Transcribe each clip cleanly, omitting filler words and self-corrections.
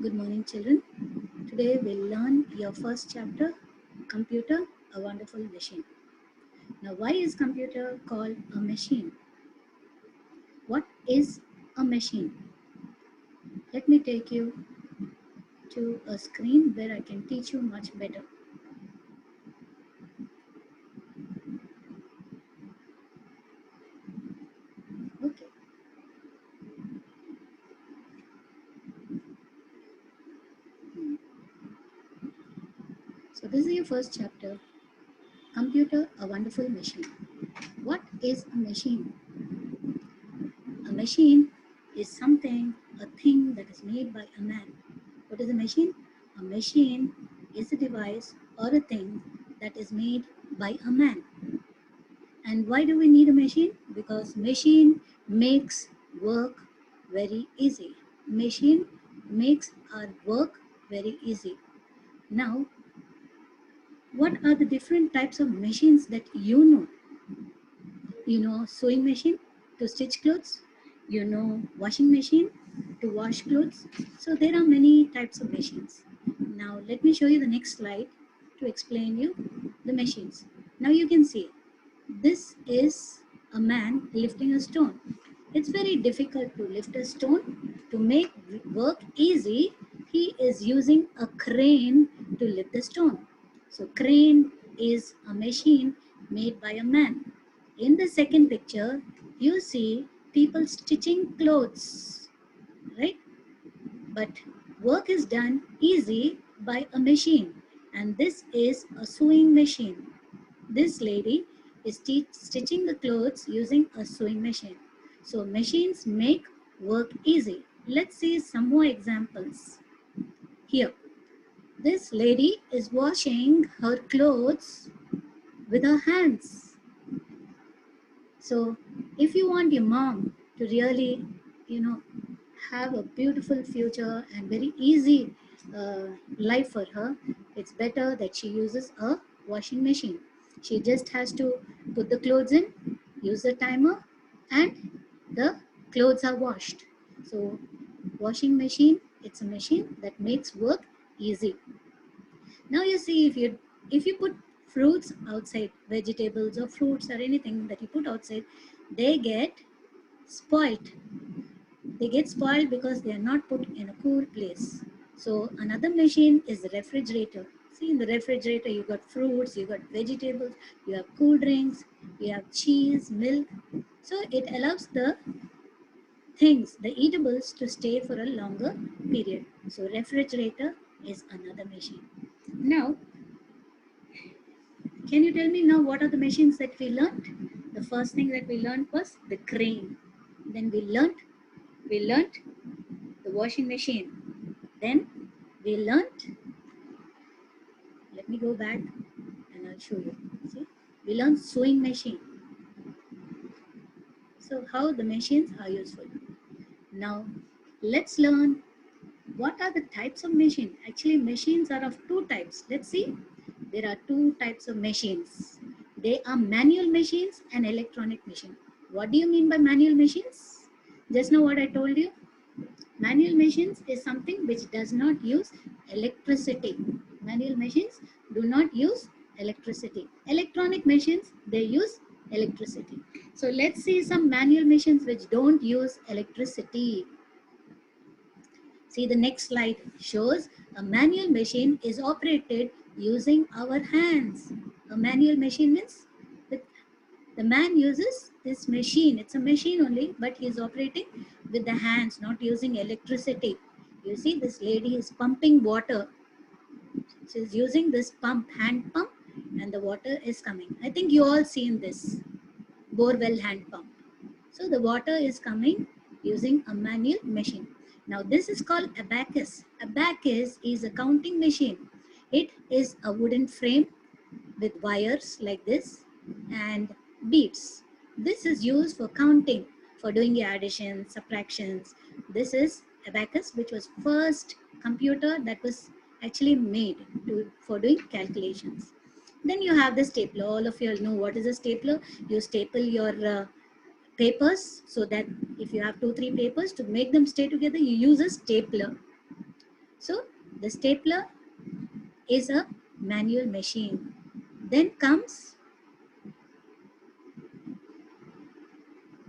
Good morning, children. Today we'll learn your first chapter, Computer, a Wonderful Machine. Now, why is computer called a machine? What is a machine? Let me take you to a screen where I can teach you much better. Okay, so this is your first chapter, Computer, a Wonderful Machine. What is a machine? A machine is something, a thing that is made by a man. What is a machine? A machine is a device or a thing that is made by a man. And why do we need a machine? Because machine makes work very easy. Machine makes our work very easy. Now, what are the different types of machines that you know? You know sewing machine to stitch clothes, you know washing machine to wash clothes. So there are many types of machines. Now let me show you the next slide to explain you the machines. Now you can see this is a man lifting a stone. It's very difficult to lift a stone. To make work easy, he is using a crane to lift the stone. So crane is a machine made by a man. In the second picture, you see people stitching clothes, right? But work is done easy by a machine, and this is a sewing machine. This lady is stitching the clothes using a sewing machine. So machines make work easy. Let's see some more examples. Here, this lady is washing her clothes with her hands. So if you want your mom to really, you know, have a beautiful future and very easy life for her, it's better that she uses a washing machine. She just has to put the clothes in, use the timer, and the clothes are washed. So washing machine, it's a machine that makes work easy. Now you see, if you put fruits outside, vegetables or fruits or anything that you put outside, they get spoiled. They get spoiled because they are not put in a cool place. So another machine is the refrigerator. See, in the refrigerator you got fruits, you got vegetables, you have cool drinks, you have cheese, milk. So it allows the things, the eatables, to stay for a longer period. So refrigerator is another machine. Now, can you tell me now what are the machines that we learned? The first thing that we learned was the crane. Then we learned the washing machine. Then we learned, let me go back and I'll show you. See, we learned sewing machine. So how the machines are useful. Now let's learn what are the types of machine. Actually machines are of two types. Let's see. There are two types of machines. They are manual machines and electronic machine. What do you mean by manual machines? Just now what I told you. Manual machines is something which does not use electricity. Manual machines do not use electricity. Electronic machines, they use electricity. So let's see some manual machines which don't use electricity. See, the next slide shows a manual machine is operated using our hands. A manual machine means the man uses this machine. It's a machine only, but he is operating with the hands, not using electricity. You see, this lady is pumping water. She is using this pump, hand pump, and the water is coming. I think you all seen this borewell hand pump. So the water is coming using a manual machine. Now this is called abacus. Abacus is a counting machine. It is a wooden frame with wires like this and beads. This is used for counting, for doing your additions, subtractions. This is abacus, which was first computer that was actually made for doing calculations. Then you have the stapler. All of you know what is a stapler. You staple your papers so that if you have 2-3 papers, to make them stay together, you use a stapler. So the stapler is a manual machine. Then comes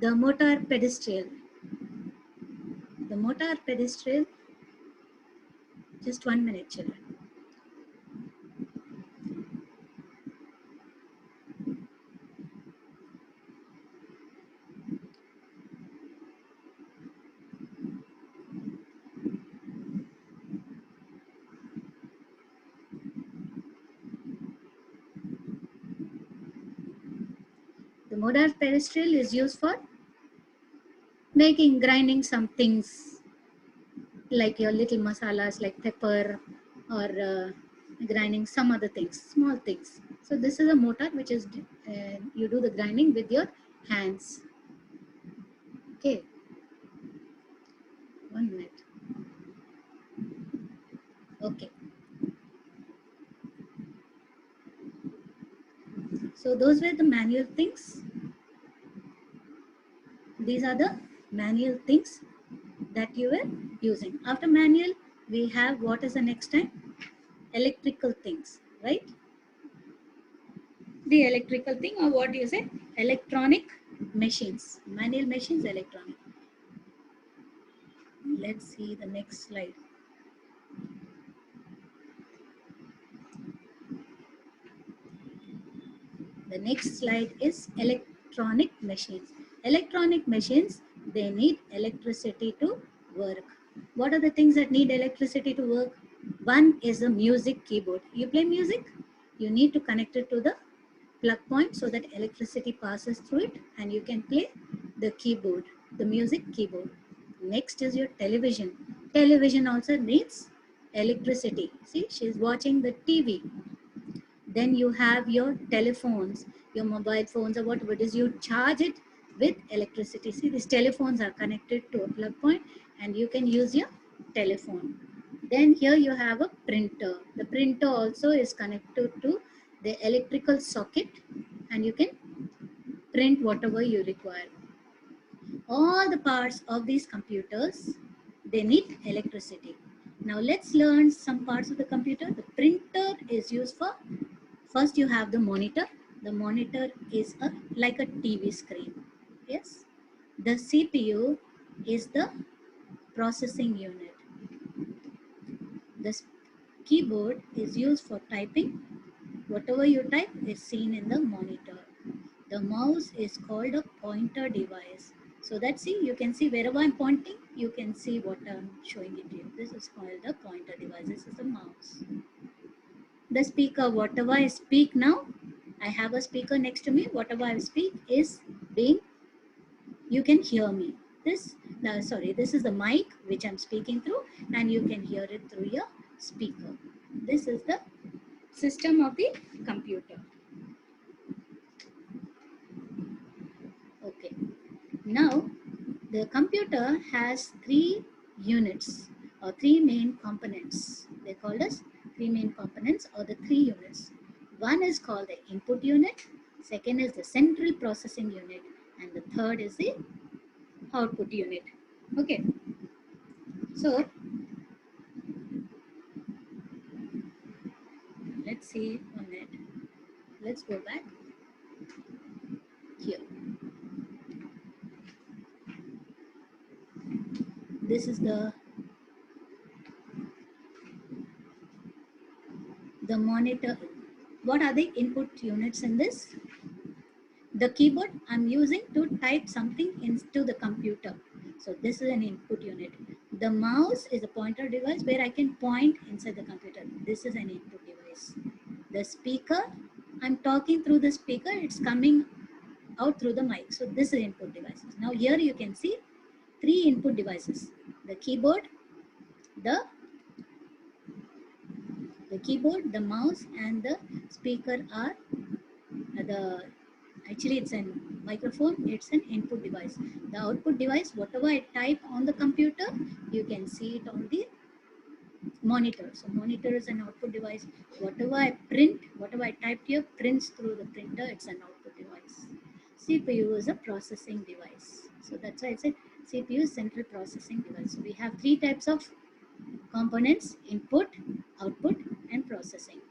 the motor pedestal. The motor pedestal, just 1 minute, children. The motor pedestal is used for grinding some things like your little masalas like pepper or grinding some other things, small things. So this is a motor which is, you do the grinding with your hands. Okay, 1 minute. Okay. So those were the manual things. These are the manual things that you were using. After manual, we have what is the next time? Electrical things, right? The electrical thing, or what you say? Electronic machines. Manual machines, electronic. Let's see the next slide. The next slide is electronic machines. Electronic machines, they need electricity to work. What are the things that need electricity to work? One is a music keyboard. You play music, you need to connect it to the plug point so that electricity passes through it and you can play the keyboard, the music keyboard. Next is your television. Television also needs electricity. See, she's watching the TV. Then you have your telephones, your mobile phones or whatever it is, you charge it with electricity. See, these telephones are connected to a plug point and you can use your telephone. Then here you have a printer. The printer also is connected to the electrical socket and you can print whatever you require. All the parts of these computers, they need electricity. Now let's learn some parts of the computer. The printer is used for, first you have the monitor. The monitor is like a TV screen. Yes. The CPU is the processing unit. The keyboard is used for typing. Whatever you type is seen in the monitor. The mouse is called a pointer device. So that, see, you can see wherever I'm pointing, you can see what I'm showing it to you. This is called a pointer device. This is the mouse. The speaker, whatever I speak now, I have a speaker next to me. Whatever I speak is being, you can hear me. This is the mic which I'm speaking through and you can hear it through your speaker. This is the system of the computer. Okay. Now, the computer has three units or three main components. They're called as three main components or the three units. One is called the input unit, second is the central processing unit, and the third is the output unit. Okay. So, let's see 1 minute. Let's go back here. This is the monitor. What are the input units in this? The keyboard I'm using to type something into the computer. So this is an input unit. The mouse is a pointer device where I can point inside the computer. This is an input device. The speaker, I'm talking through the speaker, it's coming out through the mic. So this is input devices. Now here you can see three input devices. The keyboard, the the mouse and the speaker are actually it's a microphone, it's an input device. The output device, whatever I type on the computer, you can see it on the monitor. So monitor is an output device. Whatever I print, whatever I typed here prints through the printer, it's an output device. CPU is a processing device. So that's why I said CPU is central processing device. So we have three types of components: input, output, and processing.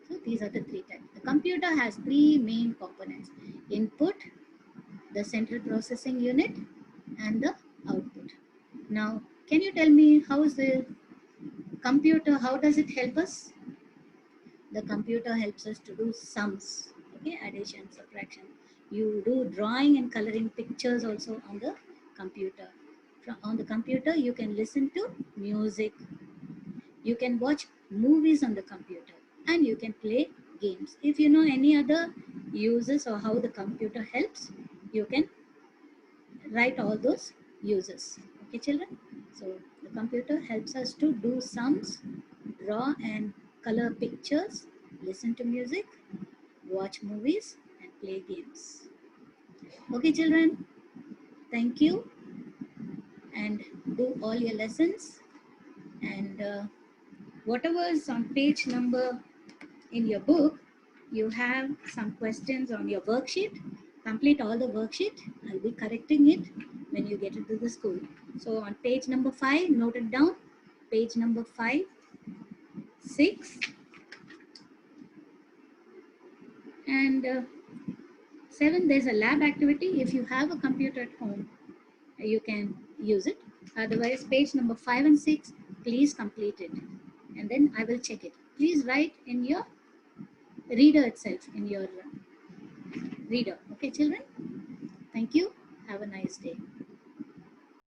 So these are the three types. The computer has three main components: input, the central processing unit, and the output. Now, can you tell me how is the computer, how does it help us? The computer helps us to do sums, okay, addition, subtraction. You do drawing and coloring pictures also on the computer. On the computer, you can listen to music, you can watch movies on the computer, and you can play games. If you know any other uses or how the computer helps, you can write all those uses. Okay, children? So the computer helps us to do sums, draw and color pictures, listen to music, watch movies, and play games. Okay, children, thank you, and do all your lessons. And whatever is on page number in your book, you have some questions on your worksheet. Complete all the worksheet. I'll be correcting it when you get into the school. So on page number 5, note it down. Page number 5, 6, and 7, there's a lab activity. If you have a computer at home, you can use it. Otherwise, page number 5 and 6, please complete it. And then I will check it. Please write in your reader itself, in your reader. Okay, children? Thank you. Have a nice day.